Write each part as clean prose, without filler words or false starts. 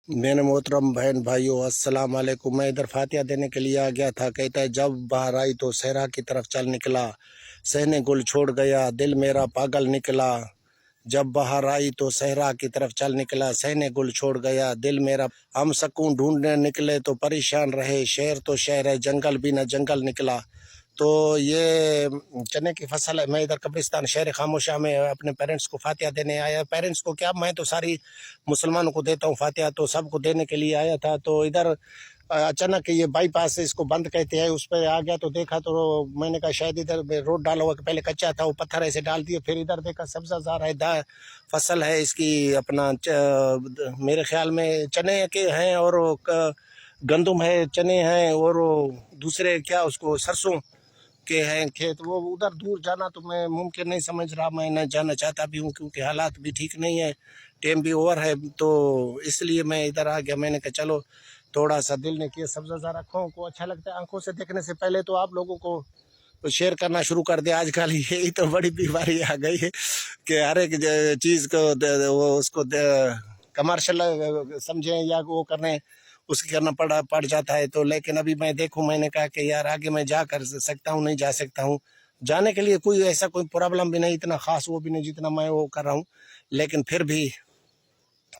मेरे मोहतरम बहन भाइयों अस्सलाम वालेकुम। मैं इधर फातिहा देने के लिए आ गया था। कहता है जब बाहर आई तो सहरा की तरफ चल निकला, सहने गुल छोड़ गया, दिल मेरा पागल निकला। जब बाहर आई तो सहरा की तरफ चल निकला, सहने गुल छोड़ गया, दिल मेरा। हम सकून ढूंढने निकले तो परेशान रहे, शहर तो शहर है, जंगल भी न जंगल निकला। तो ये चने की फसल है। मैं इधर कब्रिस्तान शहर खामोशा में अपने पेरेंट्स को फातिहा देने आया। पेरेंट्स को क्या, मैं तो सारी मुसलमानों को देता हूँ फातिहा, तो सबको देने के लिए आया था। तो इधर अचानक ये बाईपास है, इसको बंद कहते हैं, उस पर आ गया तो देखा तो मैंने कहा शायद इधर रोड डाला हुआ, पहले कच्चा था, वो पत्थर ऐसे डाल दिए। फिर इधर देखा सब्जा जार है, फसल है इसकी अपना मेरे ख्याल में चने के हैं और गंदुम है, चने हैं और दूसरे क्या उसको सरसों के हैं खेत। वो उधर दूर जाना तो मैं मुमकिन नहीं समझ रहा, मैं न जाना चाहता भी हूँ क्योंकि हालात भी ठीक नहीं है, टाइम भी ओवर है। तो इसलिए मैं इधर आ गया। मैंने कहा चलो थोड़ा सा दिल ने किया, सब्जा ज़रा आँखों को अच्छा लगता है, आंखों से देखने से पहले तो आप लोगों को तो शेयर करना शुरू कर दिया। आजकल यही तो बड़ी बीमारी आ गई है कि हर एक चीज़ को वो उसको कमर्शियल समझें या वो करें, उसकी करना पड़ जाता है। तो लेकिन अभी मैं देखूं, मैंने कहा कि यार आगे मैं जा कर सकता हूँ, नहीं जा सकता हूँ। जाने के लिए कोई ऐसा कोई प्रॉब्लम भी नहीं, इतना खास वो भी नहीं जितना मैं वो कर रहा हूँ, लेकिन फिर भी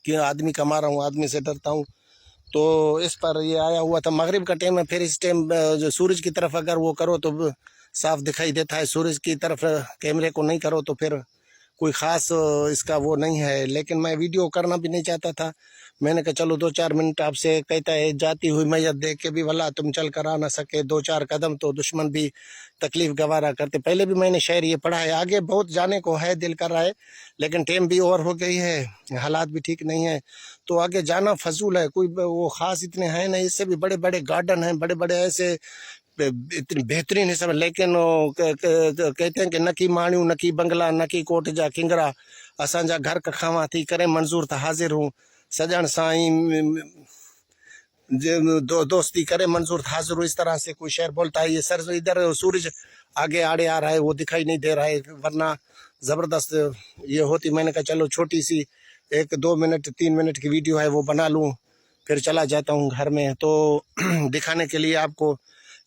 कि आदमी कमा रहा हूँ, आदमी से डरता हूँ। तो इस पर ये आया हुआ था। मगरिब का टाइम है, फिर इस टाइम जो सूरज की तरफ अगर वो करो तो साफ दिखाई देता है, सूरज की तरफ कैमरे को नहीं करो तो फिर कोई ख़ास इसका वो नहीं है। लेकिन मैं वीडियो करना भी नहीं चाहता था। मैंने कहा चलो 2-4 मिनट आपसे, कहता है जाती हुई मैयत देख के भी वल्लाह तुम चल कर आ ना सके 2-4 कदम तो दुश्मन भी तकलीफ गवारा करते। पहले भी मैंने शायर ये पढ़ा है, आगे बहुत जाने को है, दिल कर रहा है, लेकिन टाइम भी ओवर हो गई है, हालात भी ठीक नहीं है, तो आगे जाना फजूल है। कोई वो ख़ास इतने हैं नहीं, इससे भी बड़े बड़े गार्डन हैं, बड़े बड़े ऐसे इतनी बेहतरीन है सब। लेकिन कहते हैं कि नकी माणियूं नकी बंगला नकी कोट जा किंगरा, असांजा घर कखावा थी करे मंजूर था हाजिर हूँ, सजन साईं दोस्ती करे मंजूर था हाजिर हूँ। इस तरह से कोई शेर बोलता है। ये सर इधर सूरज आगे आड़े आ रहा है, वो दिखाई नहीं दे रहा है, वरना ज़बरदस्त ये होती। मैंने कहा चलो छोटी सी 1-2 मिनट 3 मिनट की वीडियो है वो बना लूँ, फिर चला जाता हूँ घर में तो दिखाने के लिए आपको।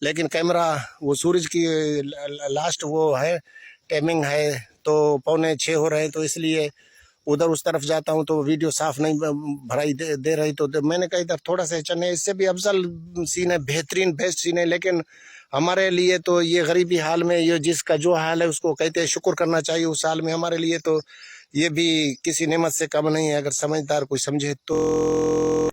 लेकिन कैमरा वो सूरज की लास्ट वो है, टाइमिंग है, तो 5:45 हो रहे हैं, तो इसलिए उधर उस तरफ जाता हूँ तो वीडियो साफ नहीं भराई दे रही। तो मैंने कहा इधर थोड़ा सा चने, इससे भी अफजल सीन है, बेहतरीन बेस्ट सीन है। लेकिन हमारे लिए तो ये गरीबी हाल में, ये जिसका जो हाल है उसको कहते हैं शुक्र करना चाहिए उस हाल में। हमारे लिए तो ये भी किसी नेमत से कम नहीं है, अगर समझदार कोई समझे तो।